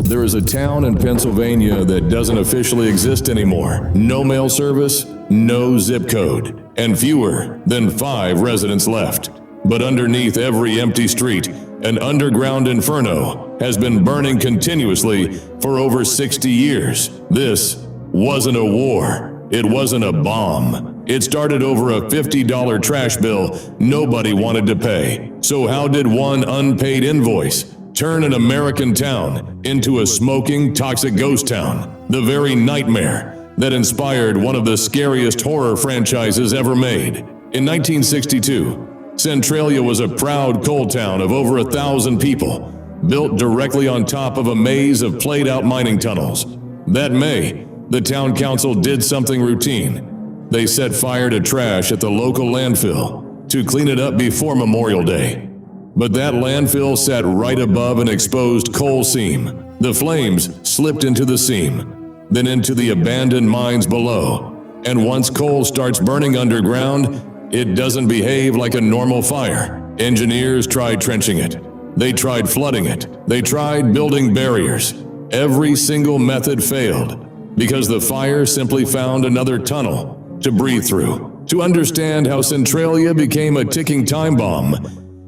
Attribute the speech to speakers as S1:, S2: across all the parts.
S1: There is a town in Pennsylvania that doesn't officially exist anymore. No mail service, no zip code, and fewer than 5 residents left. But underneath every empty street, an underground inferno has been burning continuously for over 60 years. This wasn't a war. It wasn't a bomb. It started over a $50 trash bill nobody wanted to pay. So how did one unpaid invoice turn an American town into a smoking, toxic ghost town? The very nightmare that inspired one of the scariest horror franchises ever made. In 1962, Centralia was a proud coal town of over 1,000 people, built directly on top of a maze of played-out mining tunnels. That May, the town council did something routine. They set fire to trash at the local landfill to clean it up before Memorial Day. But that landfill sat right above an exposed coal seam. The flames slipped into the seam, then into the abandoned mines below. And once coal starts burning underground, it doesn't behave like a normal fire. Engineers tried trenching it. They tried flooding it. They tried building barriers. Every single method failed because the fire simply found another tunnel to breathe through. To understand how Centralia became a ticking time bomb,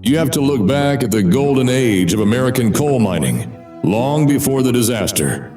S1: you have to look back at the golden age of American coal mining, long before the disaster.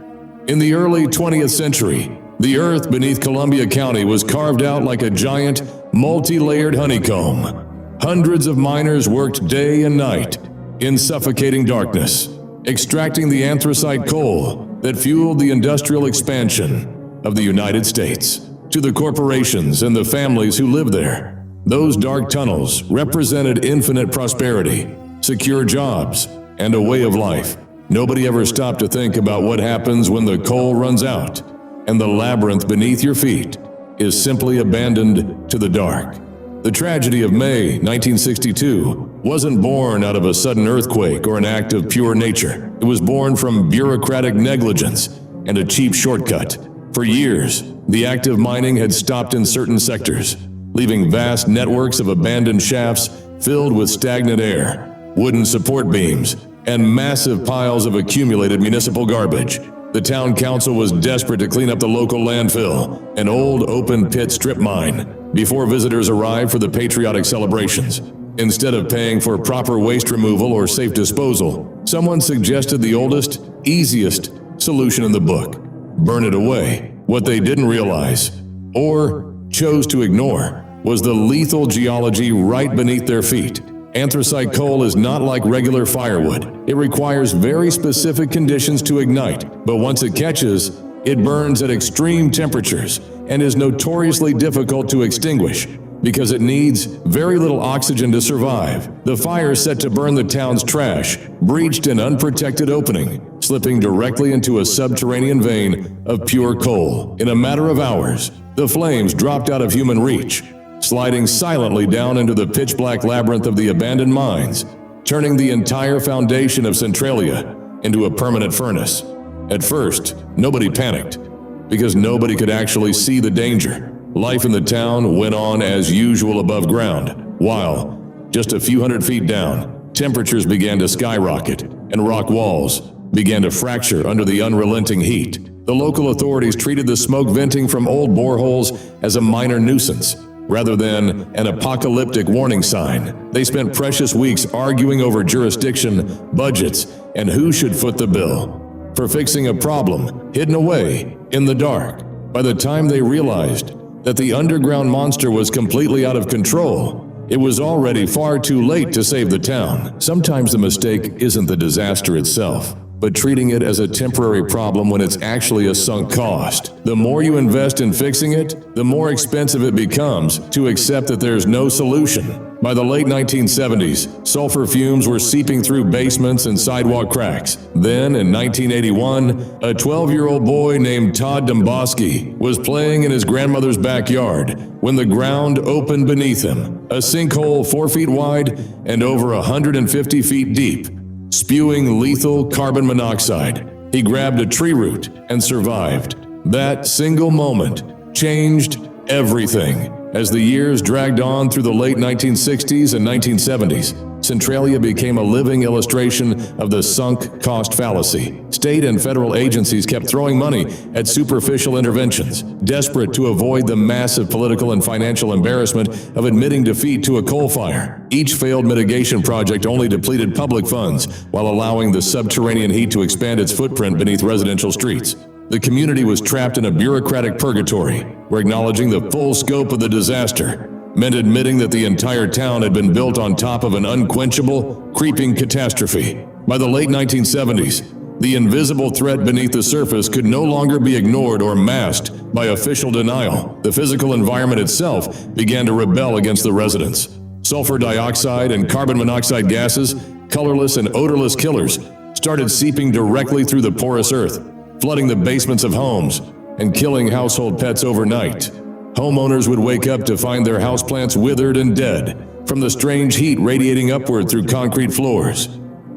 S1: In the early 20th century, the earth beneath Columbia County was carved out like a giant, multi-layered honeycomb. Hundreds of miners worked day and night in suffocating darkness, extracting the anthracite coal that fueled the industrial expansion of the United States. To the corporations and the families who lived there, those dark tunnels represented infinite prosperity, secure jobs, and a way of life. Nobody ever stopped to think about what happens when the coal runs out and the labyrinth beneath your feet is simply abandoned to the dark. The tragedy of May 1962 wasn't born out of a sudden earthquake or an act of pure nature. It was born from bureaucratic negligence and a cheap shortcut. For years, the active mining had stopped in certain sectors, leaving vast networks of abandoned shafts filled with stagnant air, wooden support beams, and massive piles of accumulated municipal garbage. The town council was desperate to clean up the local landfill, an old open pit strip mine, before visitors arrived for the patriotic celebrations. Instead of paying for proper waste removal or safe disposal, someone suggested the oldest, easiest solution in the book: burn it away. What they didn't realize, or chose to ignore, was the lethal geology right beneath their feet. Anthracite coal is not like regular firewood. It requires very specific conditions to ignite, but once it catches, it burns at extreme temperatures and is notoriously difficult to extinguish because it needs very little oxygen to survive. The fire set to burn the town's trash breached an unprotected opening, slipping directly into a subterranean vein of pure coal. In a matter of hours, the flames dropped out of human reach, sliding silently down into the pitch-black labyrinth of the abandoned mines, turning the entire foundation of Centralia into a permanent furnace. At first, nobody panicked, because nobody could actually see the danger. Life in the town went on as usual above ground, while, just a few hundred feet down, temperatures began to skyrocket, and rock walls began to fracture under the unrelenting heat. The local authorities treated the smoke venting from old boreholes as a minor nuisance, rather than an apocalyptic warning sign. They spent precious weeks arguing over jurisdiction, budgets, and who should foot the bill for fixing a problem hidden away in the dark. By the time they realized that the underground monster was completely out of control, it was already far too late to save the town. Sometimes the mistake isn't the disaster itself, but treating it as a temporary problem when it's actually a sunk cost. The more you invest in fixing it, the more expensive it becomes to accept that there's no solution. By the late 1970s, sulfur fumes were seeping through basements and sidewalk cracks. Then, in 1981, a 12-year-old boy named Todd Domboski was playing in his grandmother's backyard when the ground opened beneath him, a sinkhole 4 feet wide and over 150 feet deep, spewing lethal carbon monoxide. He grabbed a tree root and survived. That single moment changed everything. As the years dragged on through the late 1960s and 1970s, Centralia became a living illustration of the sunk cost fallacy. State and federal agencies kept throwing money at superficial interventions, desperate to avoid the massive political and financial embarrassment of admitting defeat to a coal fire. Each failed mitigation project only depleted public funds while allowing the subterranean heat to expand its footprint beneath residential streets. The community was trapped in a bureaucratic purgatory, where acknowledging the full scope of the disaster meant admitting that the entire town had been built on top of an unquenchable, creeping catastrophe. By the late 1970s, the invisible threat beneath the surface could no longer be ignored or masked by official denial. The physical environment itself began to rebel against the residents. Sulfur dioxide and carbon monoxide gases, colorless and odorless killers, started seeping directly through the porous earth, flooding the basements of homes and killing household pets overnight. Homeowners would wake up to find their houseplants withered and dead from the strange heat radiating upward through concrete floors.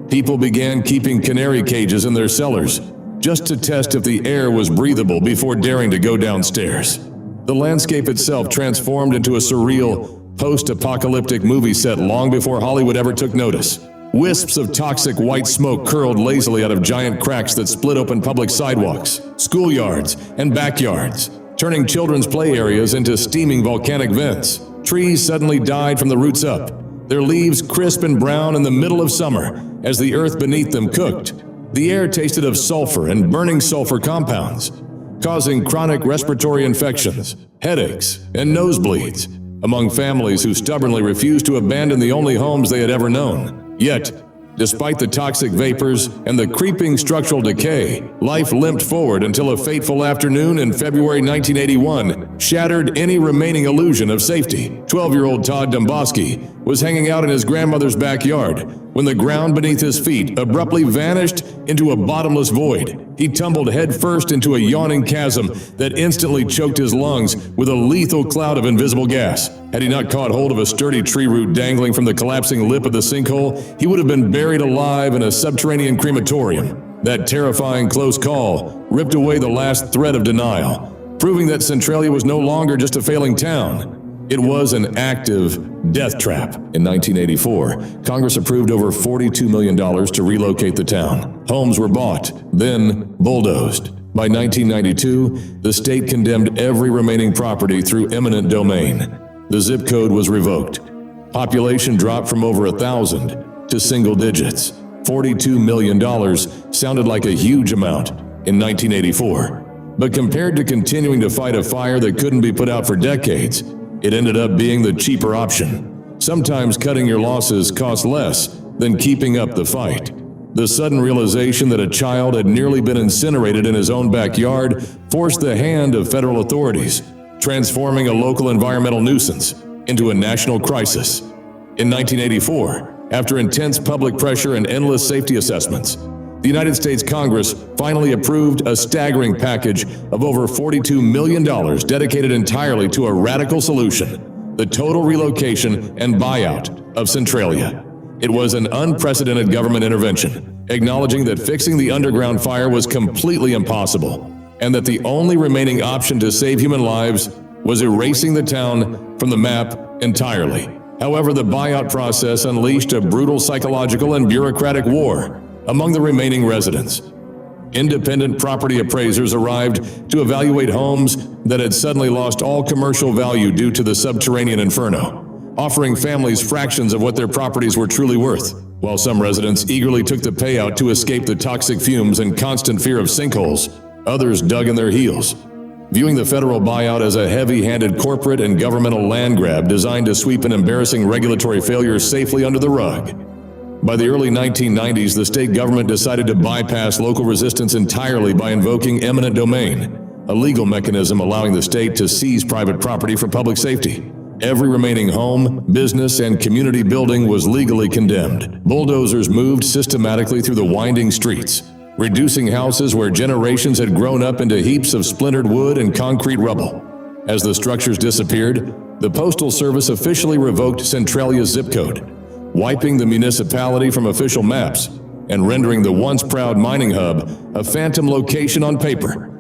S1: People began keeping canary cages in their cellars just to test if the air was breathable before daring to go downstairs. The landscape itself transformed into a surreal, post-apocalyptic movie set long before Hollywood ever took notice. Wisps of toxic white smoke curled lazily out of giant cracks that split open public sidewalks, schoolyards, and backyards, turning children's play areas into steaming volcanic vents. Trees suddenly died from the roots up, their leaves crisp and brown in the middle of summer as the earth beneath them cooked. The air tasted of sulfur and burning sulfur compounds, causing chronic respiratory infections, headaches, and nosebleeds among families who stubbornly refused to abandon the only homes they had ever known. Yet, despite the toxic vapors and the creeping structural decay, life limped forward until a fateful afternoon in February 1981 shattered any remaining illusion of safety. 12-year-old Todd Domboski was hanging out in his grandmother's backyard when the ground beneath his feet abruptly vanished into a bottomless void. He tumbled headfirst into a yawning chasm that instantly choked his lungs with a lethal cloud of invisible gas. Had he not caught hold of a sturdy tree root dangling from the collapsing lip of the sinkhole, he would have been buried alive in a subterranean crematorium. That terrifying close call ripped away the last thread of denial, proving that Centralia was no longer just a failing town. It was an active death trap. In 1984, Congress approved over $42 million to relocate the town. Homes were bought, then bulldozed. By 1992, the state condemned every remaining property through eminent domain. The zip code was revoked. Population dropped from over 1,000 to single digits. $42 million sounded like a huge amount in 1984. But compared to continuing to fight a fire that couldn't be put out for decades, it ended up being the cheaper option. Sometimes cutting your losses costs less than keeping up the fight. The sudden realization that a child had nearly been incinerated in his own backyard forced the hand of federal authorities, transforming a local environmental nuisance into a national crisis. In 1984, after intense public pressure and endless safety assessments, the United States Congress finally approved a staggering package of over $42 million dedicated entirely to a radical solution: the total relocation and buyout of Centralia. It was an unprecedented government intervention, acknowledging that fixing the underground fire was completely impossible, and that the only remaining option to save human lives was erasing the town from the map entirely. However, the buyout process unleashed a brutal psychological and bureaucratic war among the remaining residents. Independent property appraisers arrived to evaluate homes that had suddenly lost all commercial value due to the subterranean inferno, offering families fractions of what their properties were truly worth. While some residents eagerly took the payout to escape the toxic fumes and constant fear of sinkholes, others dug in their heels, viewing the federal buyout as a heavy-handed corporate and governmental land grab designed to sweep an embarrassing regulatory failure safely under the rug. By the early 1990s, the state government decided to bypass local resistance entirely by invoking eminent domain, a legal mechanism allowing the state to seize private property for public safety. Every remaining home, business, and community building was legally condemned. Bulldozers moved systematically through the winding streets, reducing houses where generations had grown up into heaps of splintered wood and concrete rubble. As the structures disappeared, the Postal Service officially revoked Centralia's zip code, wiping the municipality from official maps and rendering the once proud mining hub a phantom location on paper.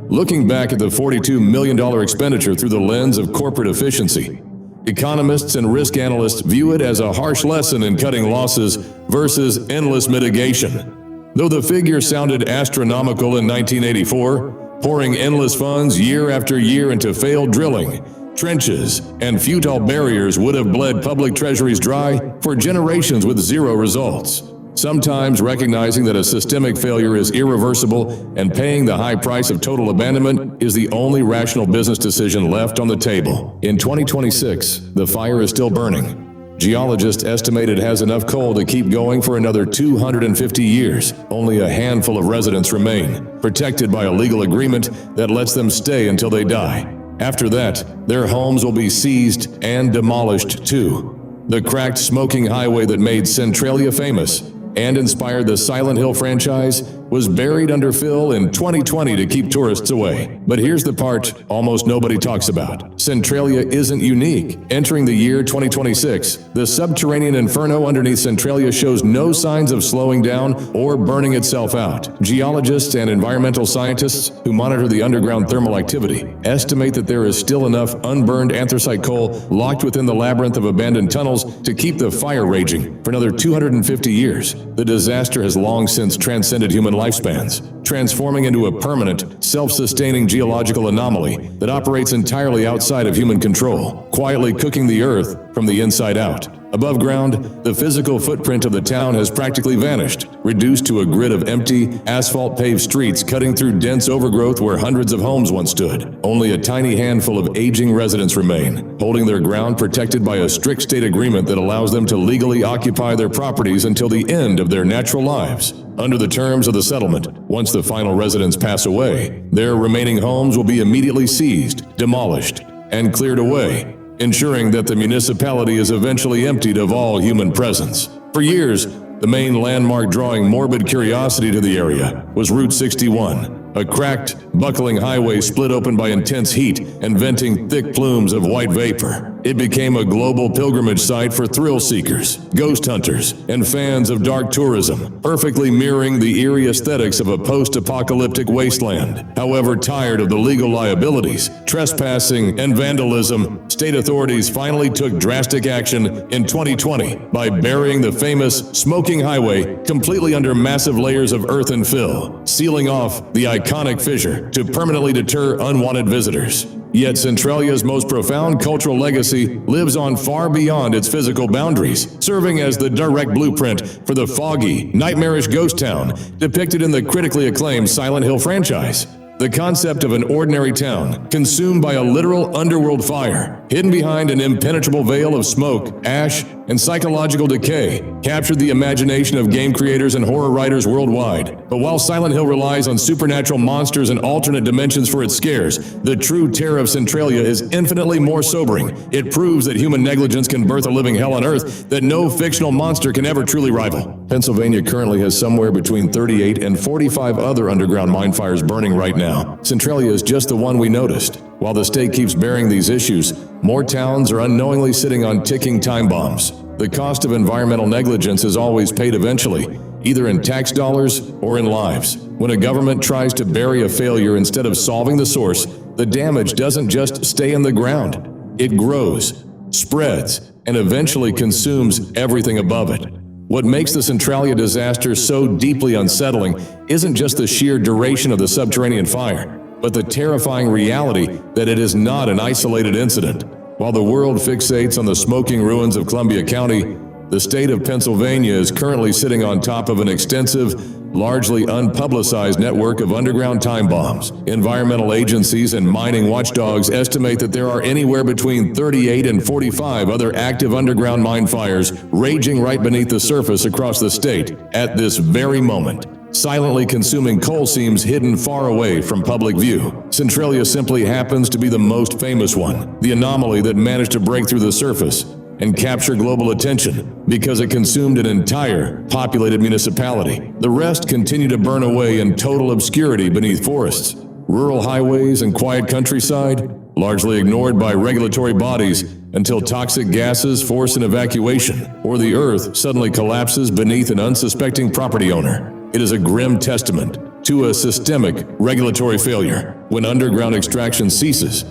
S1: Looking back at the $42 million expenditure through the lens of corporate efficiency, Economists and risk analysts view it as a harsh lesson in cutting losses versus endless mitigation. Though the figure sounded astronomical in 1984, pouring endless funds year after year into failed drilling, trenches, and futile barriers would have bled public treasuries dry for generations with zero results. Sometimes recognizing that a systemic failure is irreversible and paying the high price of total abandonment is the only rational business decision left on the table. In 2026, the fire is still burning. Geologists estimate it has enough coal to keep going for another 250 years. Only a handful of residents remain, protected by a legal agreement that lets them stay until they die. After that, their homes will be seized and demolished too. The cracked smoking highway that made Centralia famous and inspired the Silent Hill franchise was buried under fill in 2020 to keep tourists away. But here's the part almost nobody talks about. Centralia isn't unique. Entering the year 2026, the subterranean inferno underneath Centralia shows no signs of slowing down or burning itself out. Geologists and environmental scientists who monitor the underground thermal activity estimate that there is still enough unburned anthracite coal locked within the labyrinth of abandoned tunnels to keep the fire raging for another 250 years. The disaster has long since transcended human lifespans, transforming into a permanent, self-sustaining geological anomaly that operates entirely outside of human control, quietly cooking the earth from the inside out. Above ground, the physical footprint of the town has practically vanished, reduced to a grid of empty, asphalt-paved streets cutting through dense overgrowth where hundreds of homes once stood. Only a tiny handful of aging residents remain, holding their ground protected by a strict state agreement that allows them to legally occupy their properties until the end of their natural lives. Under the terms of the settlement, once the final residents pass away, their remaining homes will be immediately seized, demolished, and cleared away, ensuring that the municipality is eventually emptied of all human presence. For years, the main landmark drawing morbid curiosity to the area was Route 61, a cracked, buckling highway split open by intense heat and venting thick plumes of white vapor. It became a global pilgrimage site for thrill seekers, ghost hunters, and fans of dark tourism, perfectly mirroring the eerie aesthetics of a post-apocalyptic wasteland. However, tired of the legal liabilities, trespassing, and vandalism, state authorities finally took drastic action in 2020 by burying the famous smoking highway completely under massive layers of earth and fill, sealing off the iconic fissure to permanently deter unwanted visitors. Yet Centralia's most profound cultural legacy lives on far beyond its physical boundaries, serving as the direct blueprint for the foggy, nightmarish ghost town depicted in the critically acclaimed Silent Hill franchise. The concept of an ordinary town consumed by a literal underworld fire, hidden behind an impenetrable veil of smoke, ash, and psychological decay, captured the imagination of game creators and horror writers worldwide. But while Silent Hill relies on supernatural monsters and alternate dimensions for its scares, the true terror of Centralia is infinitely more sobering. It proves that human negligence can birth a living hell on Earth that no fictional monster can ever truly rival. Pennsylvania currently has somewhere between 38 and 45 other underground mine fires burning right now. Centralia is just the one we noticed. While the state keeps bearing these issues, more towns are unknowingly sitting on ticking time bombs. The cost of environmental negligence is always paid eventually, either in tax dollars or in lives. When a government tries to bury a failure instead of solving the source, the damage doesn't just stay in the ground. It grows, spreads, and eventually consumes everything above it. What makes the Centralia disaster so deeply unsettling isn't just the sheer duration of the subterranean fire, but the terrifying reality that it is not an isolated incident. While the world fixates on the smoking ruins of Columbia County, the state of Pennsylvania is currently sitting on top of an extensive, largely unpublicized network of underground time bombs. Environmental agencies and mining watchdogs estimate that there are anywhere between 38 and 45 other active underground mine fires raging right beneath the surface across the state at this very moment, silently consuming coal seams hidden far away from public view. Centralia simply happens to be the most famous one, the anomaly that managed to break through the surface and capture global attention because it consumed an entire populated municipality. The rest continue to burn away in total obscurity beneath forests, rural highways, and quiet countryside, largely ignored by regulatory bodies until toxic gases force an evacuation or the earth suddenly collapses beneath an unsuspecting property owner. It is a grim testament to a systemic regulatory failure. When underground extraction ceases,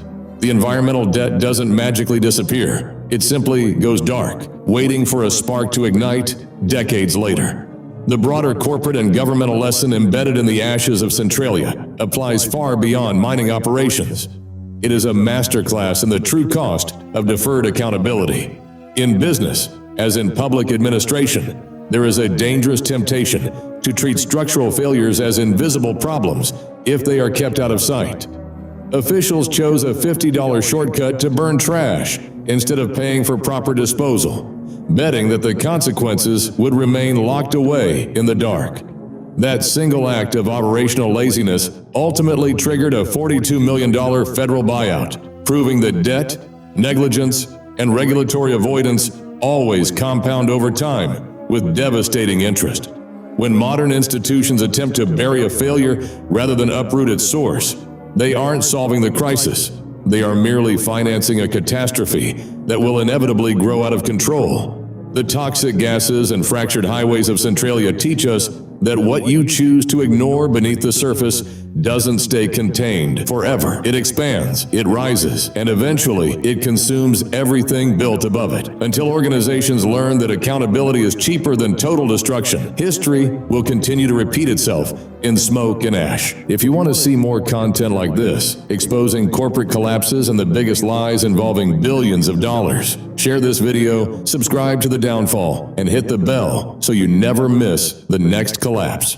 S1: The environmental debt doesn't magically disappear. It simply goes dark, waiting for a spark to ignite decades later. The broader corporate and governmental lesson embedded in the ashes of Centralia applies far beyond mining operations. It is a masterclass in the true cost of deferred accountability. In business, as in public administration, there is a dangerous temptation to treat structural failures as invisible problems if they are kept out of sight. Officials chose a $50 shortcut to burn trash instead of paying for proper disposal, betting that the consequences would remain locked away in the dark. That single act of operational laziness ultimately triggered a $42 million federal buyout, proving that debt, negligence, and regulatory avoidance always compound over time with devastating interest. When modern institutions attempt to bury a failure rather than uproot its source, they aren't solving the crisis. They are merely financing a catastrophe that will inevitably grow out of control. The toxic gases and fractured highways of Centralia teach us that what you choose to ignore beneath the surface doesn't stay contained forever. It expands, it rises, and eventually it consumes everything built above it. Until organizations learn that accountability is cheaper than total destruction, history will continue to repeat itself in smoke and ash. If you want to see more content like this, exposing corporate collapses and the biggest lies involving billions of dollars, share this video, subscribe to The Downfall, and hit the bell so you never miss the next collapse.